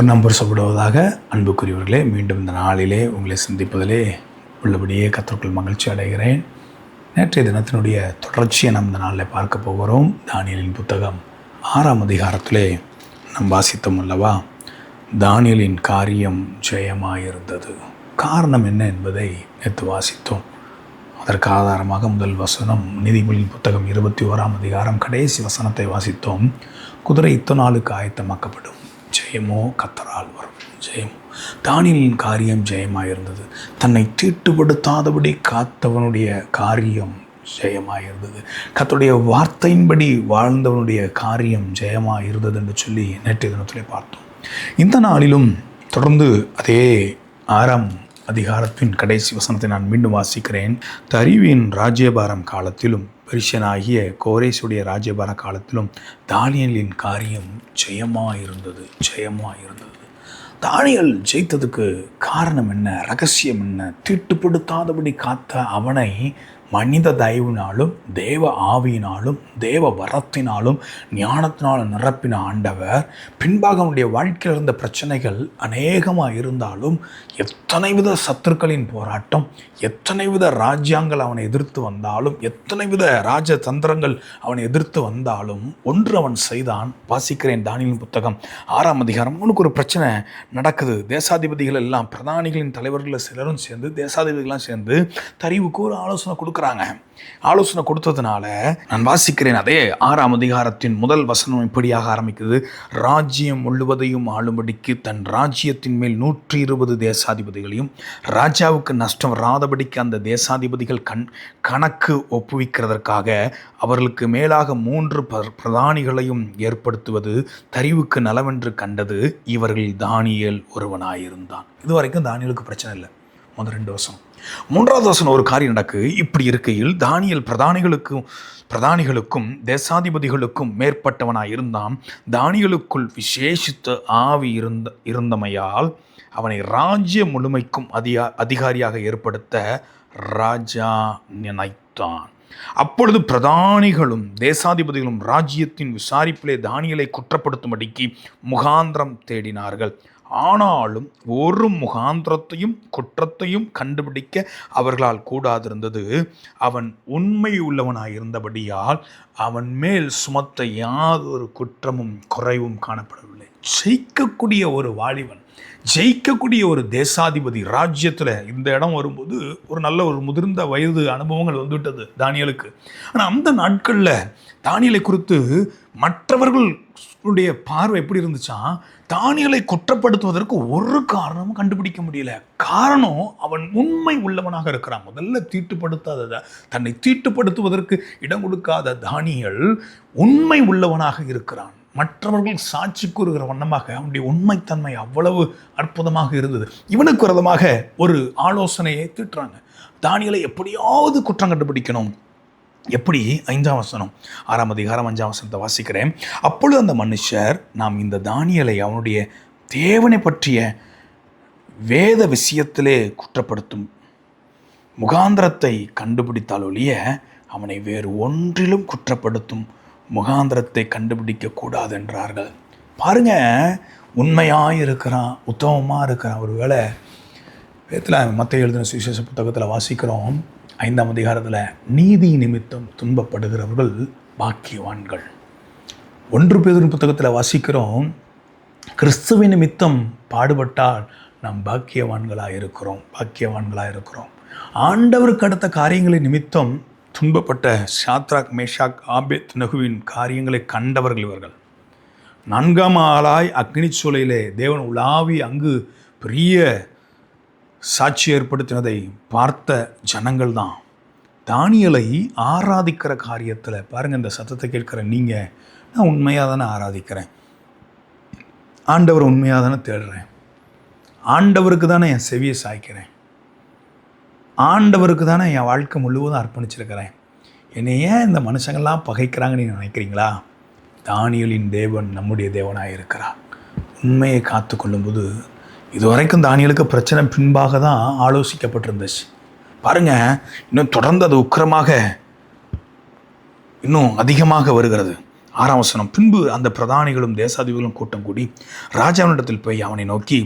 கர்த்தர் நாம் பரிசுப்படுவதாக. அன்புக்குரியவர்களே, மீண்டும் இந்த நாளிலே உங்களை சந்திப்பதிலே உள்ளபடியே கர்த்தருக்குள் மகிழ்ச்சி அடைகிறேன். நேற்றைய தினத்தினுடைய தொடர்ச்சியை நாம் இந்த நாளில் பார்க்க போகிறோம். தானியேலின் புத்தகம் 6ஆம் அதிகாரத்திலே நாம் வாசித்தோம் அல்லவா? தானியேலின் காரியம் ஜெயமாயிருந்தது. காரணம் என்ன என்பதை நேற்று வாசித்தோம். அதற்கு ஆதாரமாக முதல் வசனம் நீதிமொழியின் புத்தகம் 21ஆம் அதிகாரம் கடைசி வசனத்தை வாசித்தோம். குதிரை இத்தனை நாளுக்கு ஆயத்தமாக்கப்படும், ஜெயமோ கர்த்தரால் வரும். ஜெயமோ தானியேலின் காரியம் ஜெயமாயிருந்தது. தன்னை தீட்டுப்படுத்தாதபடி காத்தவனுடைய காரியம் ஜெயமாயிருந்தது. கர்த்தருடைய வார்த்தையின்படி வாழ்ந்தவனுடைய காரியம் ஜெயமாயிருந்தது என்று சொல்லி நேற்றைய தினத்திலே பார்த்தோம். இந்த நாளிலும் தொடர்ந்து அதே 6ஆம் அதிகாரத்தின் கடைசி வசனத்தை நான் மீண்டும் வாசிக்கிறேன். தரிவின் ராஜ்யபாரம் காலத்திலும் பெரிஷனாகிய கோரேசுடைய ராஜ்யபார காலத்திலும் தானியேலின் காரியம் ஜெயமாயிருந்தது. தானியேல் ஜெயித்ததுக்கு காரணம் என்ன? ரகசியம் என்ன? தீட்டுப்படுத்தாதபடி காத்த அவனை மனித தயவினாலும் தேவ ஆவியினாலும் தேவ வரத்தினாலும் ஞானத்தினாலும் நிரப்பின ஆண்டவர் பின்பாக அவனுடைய வாழ்க்கையில் இருந்த பிரச்சனைகள் அநேகமாக இருந்தாலும், எத்தனை வித சத்துருக்களின் போராட்டம், எத்தனை வித ராஜ்யங்கள் அவனை எதிர்த்து வந்தாலும், எத்தனை வித ராஜதந்திரங்கள் அவனை எதிர்த்து வந்தாலும், ஒன்று அவன் செய்தான். வாசிக்கிறேன் தானியேலின் புத்தகம் 6ஆம் அதிகாரம். அவனுக்கு ஒரு பிரச்சனை நடக்குது. தேசாதிபதிகள் எல்லாம், பிரதானிகளின் தலைவர்கள் சிலரும் சேர்ந்து, தேசாதிபதிகள்லாம் சேர்ந்து தரிவுக்கு ஒரு ஆலோசனை ஆலோசனை கொடுத்ததுனால நான் வாசிக்கிறேன். அதே 6ஆம் அதிகாரத்தின் முதல் வசனம் இப்படியாக ஆரம்பிக்குது. ராஜ்யம் முழுவதையும் ஆளும்படிக்கு தன் ராஜ்யத்தின் மேல் 120 தேசாதிபதிகளையும் ராஜாவுக்கு நஷ்டம் வராதபடிக்கு அந்த தேசாதிபதிகள் கணக்கு ஒப்புவிக்கிறதற்காக அவர்களுக்கு மேலாக 3 பிரதானிகளையும் ஏற்படுத்துவது தரிவுக்கு நலவென்று கண்டது. இவர்கள் தானியேல் ஒருவனாயிருந்தான். இதுவரைக்கும் தானியேலுக்கு பிரச்சனை இல்லை. முதல் 2 வசனம். 3ஆவது வசனம் ஒரு காரியம் நடக்கு. இப்படி இருக்கையில் தானியேல் பிரதானிகளுக்கும் தேசாதிபதிகளுக்கும் மேற்பட்டவனாய் இருந்தான். தானியேலுக்குள் விசேஷித்த ஆவி இருந்தமையால் அவனை ராஜ்ய முழுமைக்கும் அதிகாரியாக ஏற்படுத்த ராஜா நினைத்தான். அப்பொழுது பிரதானிகளும் தேசாதிபதிகளும் ராஜ்யத்தின் விசாரிப்பிலே தானியேலை குற்றப்படுத்தும்படிக்கு முகாந்திரம் தேடினார்கள். ஆனாலும் ஒரு முகாந்திரத்தையும் குற்றத்தையும் கண்டுபிடிக்க அவர்களால் கூடாதிருந்தது. அவன் உண்மை உள்ளவனாயிருந்தபடியால் அவன் மேல் சுமத்த யாதொரு குற்றமும் குறைவும் காணப்படவில்லை. ஜெயிக்கக்கூடிய ஒரு வாலிபன், ஜெயிக்கக்கூடிய ஒரு தேசாதிபதி ராஜ்யத்தில் இந்த இடம் வரும்போது ஒரு நல்ல ஒரு முதிர்ந்த வயது அனுபவங்கள் வந்துவிட்டது தானியேலுக்கு. ஆனால் அந்த நாட்களில் தானியேலை குறித்து மற்றவர்களுடைய பார்வை எப்படி இருந்துச்சா? தானியேலை குற்றப்படுத்துவதற்கு ஒரு காரணமும் கண்டுபிடிக்க முடியல. காரணம், அவன் உண்மை உள்ளவனாக இருக்கிறான். முதல்ல தீட்டுப்படுத்தாத, தன்னை தீட்டுப்படுத்துவதற்கு இடம் கொடுக்காத தானியேல் உண்மை உள்ளவனாக இருக்கிறான். மற்றவர்கள் சாட்சி கூறுகிற வண்ணமாக அவனுடைய உண்மைத்தன்மை அவ்வளவு அற்புதமாக இருந்தது. இவனுக்கு விரதமாக ஒரு ஆலோசனையை தீட்டுறாங்க. தானியேலை எப்படியாவது குற்றம் கண்டுபிடிக்கணும். எப்படி? 5ஆம் வசனம், 6ஆம் அதிகாரம் 5ஆம் வசனத்தை வாசிக்கிறேன். அப்பொழுது அந்த மனுஷர், நாம் இந்த தானியேலை அவனுடைய தேவனை பற்றிய வேத விஷயத்திலே குற்றப்படுத்தும் முகாந்திரத்தை கண்டுபிடித்தால் ஒழிய அவனை வேறு ஒன்றிலும் குற்றப்படுத்தும் முகாந்திரத்தை கண்டுபிடிக்க கூடாது என்றார்கள். பாருங்க, உண்மையாக இருக்கிறான், உத்தமமாக இருக்கிறான். ஒரு வேளை வேதத்தில் மத்தேயு எழுதின சுவிசேஷ புத்தகத்தில் வாசிக்கிறோம் 5ஆம் அதிகாரத்தில், நீதி நிமித்தம் துன்பப்படுகிறவர்கள் பாக்கியவான்கள். 1 பேதுரு புத்தகத்தில் வாசிக்கிறோம், கிறிஸ்துவின் நிமித்தம் பாடுபட்டால் நாம் பாக்கியவான்களாக இருக்கிறோம். ஆண்டவருக்கு அடுத்த காரியங்களின் நிமித்தம் துன்பப்பட்ட சாத்ராக், மேஷாக், ஆபேத்நேகோவின் காரியங்களை கண்டவர்கள் இவர்கள். 4ஆம் ஆளாய் அக்னி சூளையிலே தேவன் உலாவி அங்கு பெரிய சாட்சி ஏற்படுத்தினதை பார்த்த ஜனங்கள் தான். தானியேலை ஆராதிக்கிற காரியத்தில் பாருங்கள், இந்த சத்தத்தை கேட்கிற நீங்கள், நான் உண்மையாக தானே ஆராதிக்கிறேன், ஆண்டவர் உண்மையாக தானே தேடுறேன், ஆண்டவருக்கு தானே என் செவியை சாய்க்கிறேன், ஆண்டவருக்கு தானே என் வாழ்க்கை முழுவதும் அர்ப்பணிச்சிருக்கிறேன், என்னை ஏன் இந்த மனுஷங்கள்லாம் பகைக்கிறாங்கன்னு நீங்கள் நினைக்கிறீங்களா? தானியேலின் தேவன் நம்முடைய தேவனாக இருக்கிறார். உண்மையை காத்து கொள்ளும்போது, இதுவரைக்கும் தானியேலுக்கு பிரச்சனை பின்பாக தான் ஆலோசிக்கப்பட்டிருந்துச்சு. பாருங்கள், இன்னும் தொடர்ந்து அது உக்கிரமாக இன்னும் அதிகமாக வருகிறது. 6ஆம் வசனம், பின்பு அந்த பிரதானிகளும் தேசாதிபதிகளும் கூட்டம் கூடி ராஜாவினிடத்தில் போய் அவனை நோக்கி,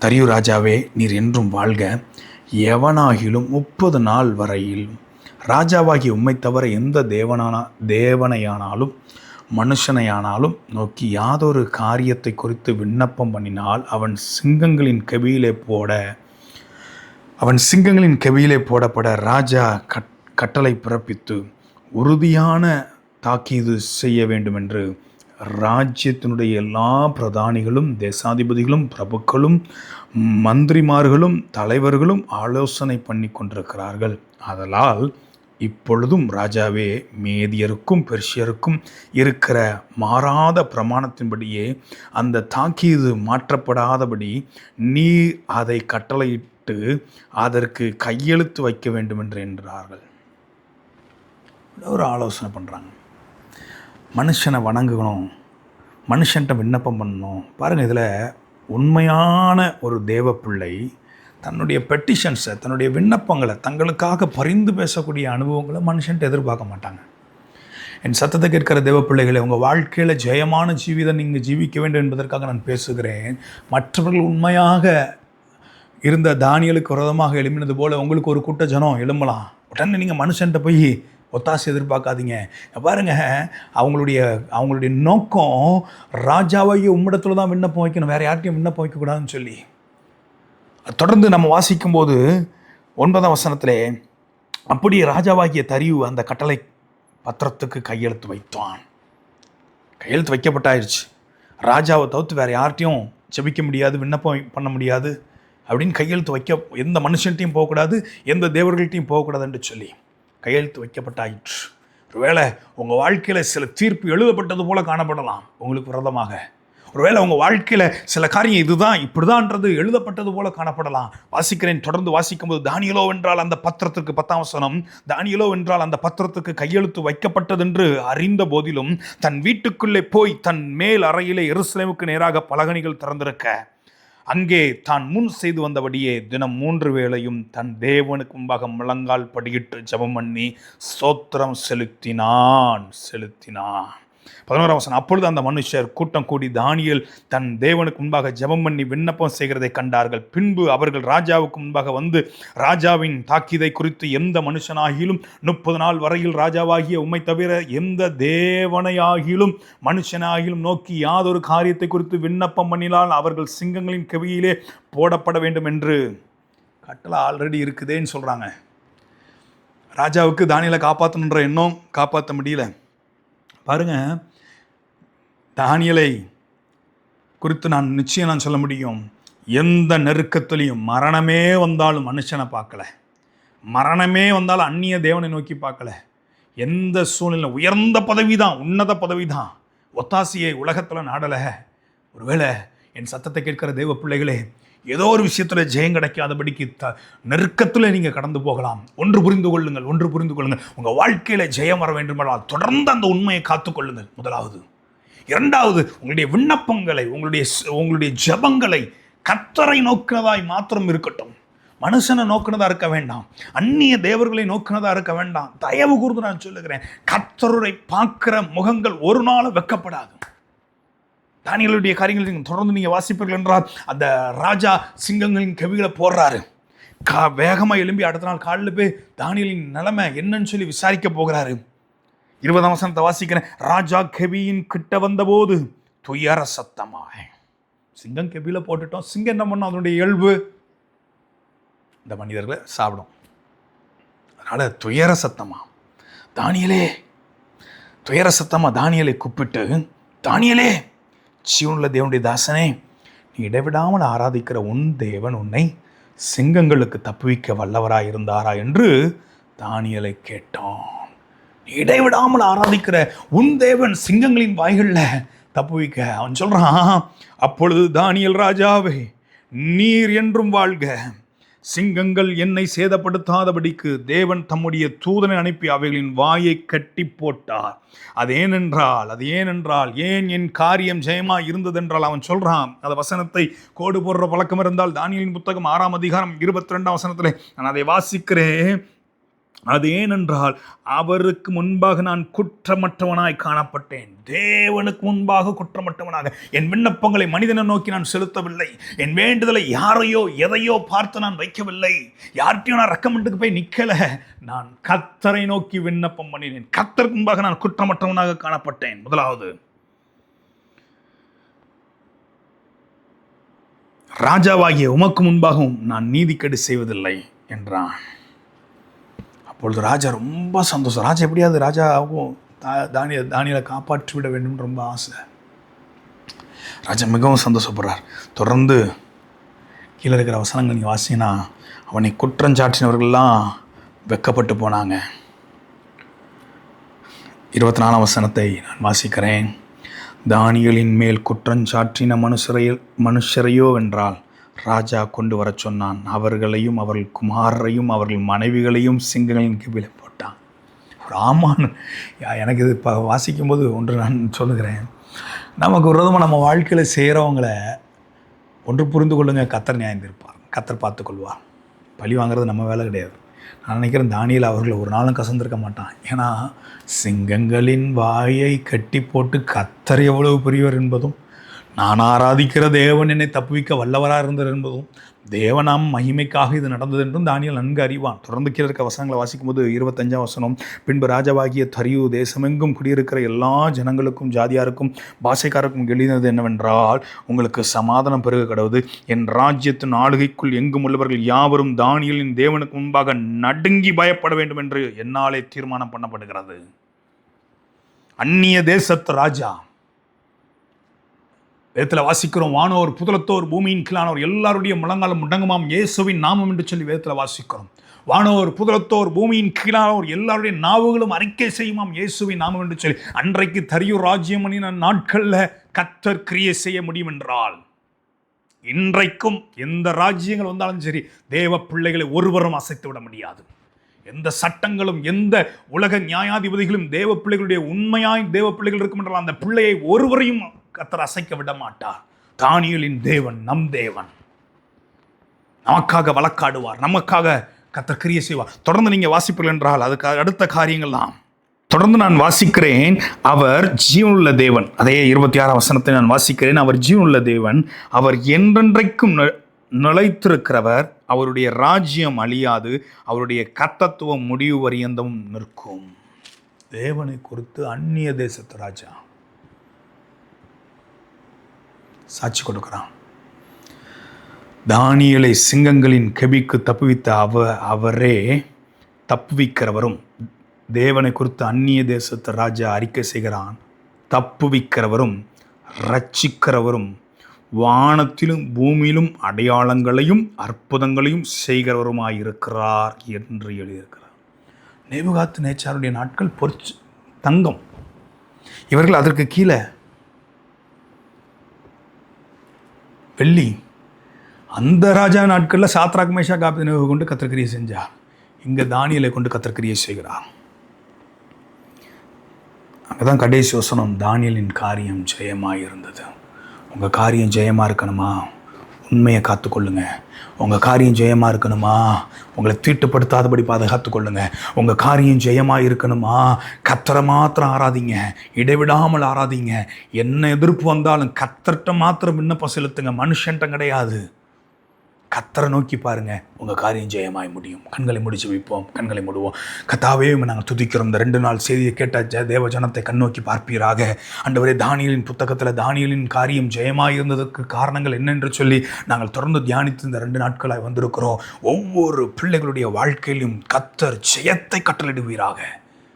தரியு ராஜாவே, நீர் என்றும் வாழ்க. எவனாகிலும் 30 நாள் வரையில் ராஜாவாகிய உம்மை தவிர எந்த தேவனையானாலும் மனுஷனையானாலும் நோக்கி யாதொரு காரியத்தை குறித்து விண்ணப்பம் பண்ணினால் அவன் சிங்கங்களின் கெபியிலே போடப்பட ராஜா கட்டளை பிறப்பித்து உறுதியான தாக்கீது செய்ய வேண்டுமென்று ராஜ்யத்தினுடைய எல்லா பிரதானிகளும் தேசாதிபதிகளும் பிரபுக்களும் மந்திரிமார்களும் தலைவர்களும் ஆலோசனை பண்ணி கொண்டிருக்கிறார்கள். ஆதலால் இப்பொழுதும் ராஜாவே, மேதியருக்கும் பெர்ஷியருக்கும் இருக்கிற மாறாத பிரமாணத்தின்படியே அந்த தாக்கீது மாற்றப்படாதபடி நீர் அதை கட்டளையிட்டு அதற்கு கையெழுத்து வைக்க வேண்டும் என்றார்கள். ஒரு ஆலோசனை பண்ணுறாங்க. மனுஷனை வணங்கணும், மனுஷன்ட்ட விண்ணப்பம் பண்ணணும். பாருங்கள், இதில் உண்மையான ஒரு தேவ பிள்ளை தன்னுடைய பெட்டிஷன்ஸை, தன்னுடைய விண்ணப்பங்களை, தங்களுக்காக பரிந்து பேசக்கூடிய அனுபவங்களை மனுஷன்ட்டு எதிர்பார்க்க மாட்டாங்க. என் சத்தத்தை கேட்கிற தேவ பிள்ளைகளை, உங்கள் வாழ்க்கையில் ஜெயமான ஜீவிதம் நீங்கள் ஜீவிக்க வேண்டும் என்பதற்காக நான் பேசுகிறேன். மற்றவர்கள் உண்மையாக இருந்த தானியலுக்கு விரோதமாக எழுப்பினது போல் உங்களுக்கு ஒரு கூட்ட ஜனம் எழும்பலாம். உடனே நீங்கள் மனுஷன்ட்ட போய் ஒத்தாசை எதிர்பார்க்காதீங்க. பாருங்க, அவங்களுடைய நோக்கம் ராஜாவாகிய உம்மிடத்தில் தான் விண்ணப்பம் வைக்கணும், வேறு யார்கிட்டையும் விண்ணப்பம் வைக்கக்கூடாதுன்னு சொல்லி தொடர்ந்து நம்ம வாசிக்கும்போது 9ஆம் வசனத்திலே, அப்படியே ராஜாவாகிய தரியு அந்த கட்டளை பத்திரத்துக்கு கையெழுத்து வைத்தான். கையெழுத்து வைக்கப்பட்டாயிருச்சு. ராஜாவை தவிர்த்து வேறு யார்கிட்டையும் ஜெபிக்க முடியாது, விண்ணப்பம் பண்ண முடியாது அப்படின்னு கையெழுத்து வைக்க, எந்த மனுஷன்ட்டையும் போகக்கூடாது, எந்த தேவர்கள்ட்டையும் போகக்கூடாதுன்னு சொல்லி கையெழுத்து வைக்கப்பட்டாயிற்று. ஒருவேளை உங்கள் வாழ்க்கையில் சில தீர்ப்பு எழுதப்பட்டது போல காணப்படலாம் உங்களுக்கு விரோதமாக. ஒருவேளை உங்கள் வாழ்க்கையில் சில காரியம் இதுதான் இப்படிதான்ன்றது எழுதப்பட்டது போல காணப்படலாம். வாசிக்கிறேன், தொடர்ந்து வாசிக்கும்போது, தானியேலோ என்றால் அந்த பத்திரத்திற்கு 10ஆம் வசனம், தானியேலோ என்றால் அந்த பத்திரத்துக்கு கையெழுத்து வைக்கப்பட்டதென்று அறிந்த போதிலும் தன் வீட்டுக்குள்ளே போய் தன் மேல் அறையிலே எருசலேமுக்கு நேராக பலகணிகள் திறந்திருக்க அங்கே தான் முன் செய்து வந்தபடியே தினம் 3 வேளையும் தன் தேவனுக்கு முன்பாக முழங்கால் படியிட்டு ஜெபம் பண்ணி ஸ்தோத்திரம் செலுத்தினான். 11ஆம் வசனம், அப்பொழுது அந்த மனுஷர் கூட்டம் கூடி தானியேல் தன் தேவனுக்கு முன்பாக ஜெபம் பண்ணி விண்ணப்பம் செய்கிறதை கண்டார்கள். பின்பு அவர்கள் ராஜாவுக்கு முன்பாக வந்து, ராஜாவின் தாக்கீதை குறித்து எந்த மனுஷனாகிலும் 30 நாள் வரையில் ராஜாவாகிய உம்மை தவிர எந்த தேவனையாகிலும் மனுஷனாகிலும் நோக்கி யாதொரு காரியத்தை குறித்து விண்ணப்பம் பண்ணினால் அவர்கள் சிங்கங்களின் கெபியிலே போடப்பட வேண்டும் என்று கட்டளை ஆல்ரெடி இருக்குதேன்னு சொல்கிறாங்க. ராஜாவுக்கு தானியேலை காப்பாற்றணுன்ற எண்ணம், காப்பாற்ற முடியல. பாருங்க, தானியேலை குறித்து நான் சொல்ல முடியும், எந்த நெருக்கத்திலையும் மரணமே வந்தாலும் மனுஷனை பார்க்கல, மரணமே வந்தாலும் அந்நிய தேவனை நோக்கி பார்க்கல. எந்த சூழ்நிலை உயர்ந்த பதவி தான், உன்னத பதவி தான், ஒத்தாசியை உலகத்தில் நாடலை. ஒருவேளை என் சத்தத்தை கேட்கிற தேவ பிள்ளைகளே, ஏதோ ஒரு விஷயத்தில் ஜெயம் கிடைக்காதபடிக்கு நெருக்கத்தில் நீங்கள் கடந்து போகலாம். ஒன்று புரிந்து கொள்ளுங்கள். உங்கள் வாழ்க்கையில் ஜெயம் வர வேண்டுமென்றால் தொடர்ந்து அந்த உண்மையை காத்துக்கொள்ளுங்கள். முதலாவது. இரண்டாவது, உங்களுடைய விண்ணப்பங்களை, உங்களுடைய ஜெபங்களை கர்த்தரை நோக்கினதாய் மாத்திரம் இருக்கட்டும். மனுஷனை நோக்கினதா இருக்க வேண்டாம், அந்நிய தேவர்களை நோக்கினதா இருக்க வேண்டாம். தயவு கூர்ந்து நான் சொல்லுகிறேன், கர்த்தரை பார்க்கிற முகங்கள் ஒரு நாளும் வெட்கப்படாது. தானியேலுடைய காரியங்கள் நீங்கள் தொடர்ந்து நீங்கள் வாசிப்பீர்கள் என்றால், அந்த ராஜா சிங்கங்களின் கெபிகளை போடுறாரு. வேகமாக எழும்பி அடுத்த நாள் காலையில் போய் தானியேலின் நிலைமை என்னன்னு சொல்லி விசாரிக்க போகிறாரு. 20ஆம் வசனத்தை வாசிக்கிறேன். ராஜா கெபியின் கிட்ட வந்தபோது துயர சத்தமாக, சிங்கம் கெபியில் போட்டுட்டோம், சிங்கம் என்ன பண்ணோம், அதனுடைய இயல்பு இந்த மனிதர்களை சாப்பிடும். அதனால் துயர சத்தமாக தானியேலை கூப்பிட்டு, தானியேலே, ஜீவனுள்ள தேவனுடைய தாசனே, நீ இடைவிடாமல் ஆராதிக்கிற உன் தேவன் உன்னை சிங்கங்களுக்கு தப்புவிக்க வல்லவராய் இருந்தாரா என்று தானியேலை கேட்டான். நீ இடைவிடாமல் ஆராதிக்கிற உன் தேவன் சிங்கங்களின் வாய்களில் தப்புவிக்க அவன் சொல்றான். அப்பொழுது தானியேல், ராஜாவே, நீர் என்றும் வாழ்க. சிங்கங்கள் என்னை சேதப்படுத்தாதபடிக்கு தேவன் தம்முடைய தூதனை அனுப்பி அவைகளின் வாயை கட்டி போட்டார். அது ஏனென்றால் ஏன் என் காரியம் ஜெயமாக இருந்ததென்றால் அவன் சொல்றான். அந்த வசனத்தை கோடு போடுற பழக்கம் இருந்தால் தானியேலின் புத்தகம் 6ஆம் அதிகாரம் 22ஆம் வசனத்தில் நான் அதை வாசிக்கிறேன். அது ஏனென்றால் அவருக்கு முன்பாக நான் குற்றமற்றவனாய் காணப்பட்டேன். தேவனுக்கு முன்பாக குற்றமற்றவனாக. என் விண்ணப்பங்களை மனிதனை நோக்கி நான் செலுத்தவில்லை. என் வேண்டுதலை யாரையோ எதையோ பார்த்து நான் வைக்கவில்லை. யார்கிட்டையும் நான் ரெக்கமெண்டுக்கு போய் நிற்கல. நான் கர்த்தரை நோக்கி விண்ணப்பம் பண்ணினேன். கர்த்தருக்கு முன்பாக நான் குற்றமற்றவனாக காணப்பட்டேன். முதலாவது, ராஜாவாகிய உமக்கு முன்பாகவும் நான் நீதிக்கேடு செய்வதில்லை என்றான். அப்பொழுது ராஜா ரொம்ப சந்தோஷம். ராஜா எப்படியாவது ராஜாவும் தானியேலை காப்பாற்றி விட வேண்டும் ரொம்ப ஆசை. ராஜா மிகவும் சந்தோஷப்படுறார். தொடர்ந்து கீழே இருக்கிற வசனங்கள் நீங்கள் வாசிங்கன்னா, அவனை குற்றஞ்சாற்றினவர்கள்லாம் வெக்கப்பட்டு போனாங்க. 24ஆம் வசனத்தை நான் வாசிக்கிறேன். தானியேலின் மேல் குற்றஞ்சாற்றின மனுஷரையோ வென்றால் ராஜா கொண்டு வர சொன்னான். அவர்களையும் அவர்கள் குமாரரையும் அவர்கள் மனைவிகளையும் சிங்கங்களின் கீழே போட்டான். ஒரு ஆமான்னு எனக்கு இது இப்போ வாசிக்கும்போது ஒன்று நான் சொல்லுகிறேன். நமக்கு விரோதமாக நம்ம வாழ்க்கையில் செய்கிறவங்கள ஒன்று புரிந்து கொள்ளுங்க, கர்த்தர் நியாயந்திருப்பார், கர்த்தர் பார்த்துக்கொள்வார். பழி வாங்குறது நம்ம வேலை கிடையாது. நான் நினைக்கிறேன் தானியேல் அவர்கள் ஒரு நாளும் கசந்திருக்க மாட்டான். ஏன்னா சிங்கங்களின் வாயை கட்டி போட்டு கர்த்தர் எவ்வளவு பெரியவர் என்பதும், நான் ஆராதிக்கிற தேவன் என்னை தப்புவிக்க வல்லவராக இருந்தார் என்பதும், தேவனாம் மகிமைக்காக இது நடந்தது என்றும் தானியேல் நன்கு அறிவான். தொடர்ந்து கீழே இருக்க வசனங்களை வாசிக்கும்போது 25ஆம் வசனம், பின்பு ராஜாவாகிய தரியு தேசமெங்கும் குடியிருக்கிற எல்லா ஜனங்களுக்கும் ஜாதியாருக்கும் பாஷைக்காருக்கும் எழுதினது என்னவென்றால், உங்களுக்கு சமாதானம் பெருக கடவுது. என் ராஜ்யத்தின் ஆளுகைக்குள் எங்கும் உள்ளவர்கள் யாவரும் தானியேலின் தேவனுக்கு முன்பாக நடுங்கி பயப்பட வேண்டும் என்று என்னாலே தீர்மானம் பண்ணப்படுகிறது. அந்நிய தேசத்து ராஜா, வேதத்தில் வாசிக்கிறோம், வானோர் புதலத்தோர் பூமியின் கீழானோர் எல்லாருடைய முழங்காலும் முடங்குமாம் இயேசுவின் நாமம் என்று சொல்லி வேதத்தில் வாசிக்கிறோம். வானோர் புதலத்தோர் பூமியின் கீழானோர் எல்லாருடைய நாவுகளும் அறிக்கை செய்யுமாம் இயேசுவின் நாமம் என்று சொல்லி. அன்றைக்கு தரியு ராஜ்யம் பண்ணின நாட்களில் கர்த்தர் கிரியை செய்ய முடியும் என்றால், இன்றைக்கும் எந்த ராஜ்யங்கள் வந்தாலும் சரி, தேவ பிள்ளைகளை ஒருவரும் அசைத்து விட முடியாது. எந்த சட்டங்களும் எந்த உலக நியாயாதிபதிகளும் தேவ பிள்ளைகளுடைய உண்மையாய் தேவ பிள்ளைகள் இருக்கும் என்றால் அந்த பிள்ளையை ஒருவரையும் கர்த்தர் அசைக்க விட மாட்டார். தானியேலின் தேவன் நம் தேவன். நமக்காக வழக்காடுவார், நமக்காக கர்த்தர் கிரியை செய்வார். தொடர்ந்து நீங்கள் வாசிப்பீர்கள் என்றால் அதுக்கு அடுத்த காரியங்கள் தான். தொடர்ந்து நான் வாசிக்கிறேன், அவர் ஜீவனுள்ள தேவன். அதே 26ஆம் வசனத்தை நான் வாசிக்கிறேன். அவர் ஜீவனுள்ள தேவன், அவர் என்றென்றைக்கும் நிலைத்திருக்கிறவர், அவருடைய ராஜ்யம் அழியாது, அவருடைய கர்த்தத்துவம் முடிவு பரியந்தமும் நிற்கும். தேவனை குறித்து அந்நிய தேசத்து ராஜா சாட்சி கொடுக்கிறான். தானியேலை சிங்கங்களின் கெபிக்கு தப்புவித்த அவரே தப்புவிக்கிறவரும், தேவனை குறித்து அந்நிய தேசத்து ராஜா அறிக்கை செய்கிறான். தப்புவிக்கிறவரும் ரட்சிக்கிறவரும் வானத்திலும் பூமியிலும் அடையாளங்களையும் அற்புதங்களையும் செய்கிறவருமாயிருக்கிறார் என்று எழுதியிருக்கிறார். நேபுகாத் நேச்சாருடைய நாட்கள் தங்கம். இவர்கள் அதற்கு கீழே வெள்ளி. அந்த ராஜா நாட்களில் சாத்ராக் மேஷாக் ஆபேத்நேகோவை கொண்டு கர்த்தர் கிரியை செஞ்சார். இங்கே தானியேலை கொண்டு கர்த்தர் கிரியை செய்கிறார். அங்கதான் கடைசி வசனம், தானியேலின் காரியம் ஜெயமாக இருந்தது. உங்கள் காரியம் ஜெயமாக இருக்கணுமா, உண்மையை காத்துக்கொள்ளுங்க. உங்கள் காரியம் ஜெயமாக இருக்கணுமா, உங்களை தீட்டுப்படுத்தாதபடி பாதுகாத்துக்கொள்ளுங்க. உங்கள் காரியம் ஜெயமாக இருக்கணுமா, கர்த்தரை மாத்திரம் ஆராதிங்க, இடைவிடாமல் ஆராதிங்க. என்ன எதிர்ப்பு வந்தாலும் கர்த்தர்கிட்ட மாத்திரம் விண்ணப்பம் செலுத்துங்க, மனுஷன்ட்ட கிடையாது. கர்த்தரை நோக்கி பாருங்க, உங்கள் காரியம் ஜெயமாய் முடியும். கண்களை முடிச்சு வைப்போம், கண்களை மூடுவோம். கர்த்தாவே நாங்கள் துதிக்கிறோம். இந்த 2 நாள் செய்தியை கேட்ட தேவ ஜனத்தை கண்ணோக்கி பார்ப்பீராக. ஆண்டவரே, தானியேலின் புத்தகத்தில் தானியேலின் காரியம் ஜெயமாய் இருந்ததற்கு காரணங்கள் என்னென்று சொல்லி நாங்கள் தொடர்ந்து தியானித்து இந்த 2 நாட்களாக வந்திருக்கிறோம். ஒவ்வொரு பிள்ளைகளுடைய வாழ்க்கையிலும் கர்த்தர் ஜெயத்தை கட்டளிடுவீராக.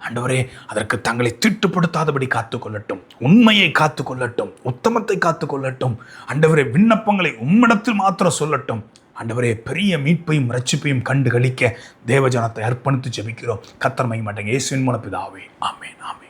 ஆண்டவரே, அதற்கு தங்களை தீட்டுப்படுத்தாதபடி காத்துக்கொள்ளட்டும், உண்மையை காத்துக்கொள்ளட்டும், உத்தமத்தை காத்துக்கொள்ளட்டும். ஆண்டவரே, விண்ணப்பங்களை உம்மிடத்தில் மாத்திரம் சொல்லட்டும். ஆண்டவரே, பெரிய மீட்பையும் ரட்சிப்பையும் கண்டு களிக்க தேவஜனத்தை அர்ப்பணித்து ஜெபிக்கிறோம். கர்த்தர் மகிமை. இயேசுவின் மூலம் பிதாவே, ஆமென், ஆமென்.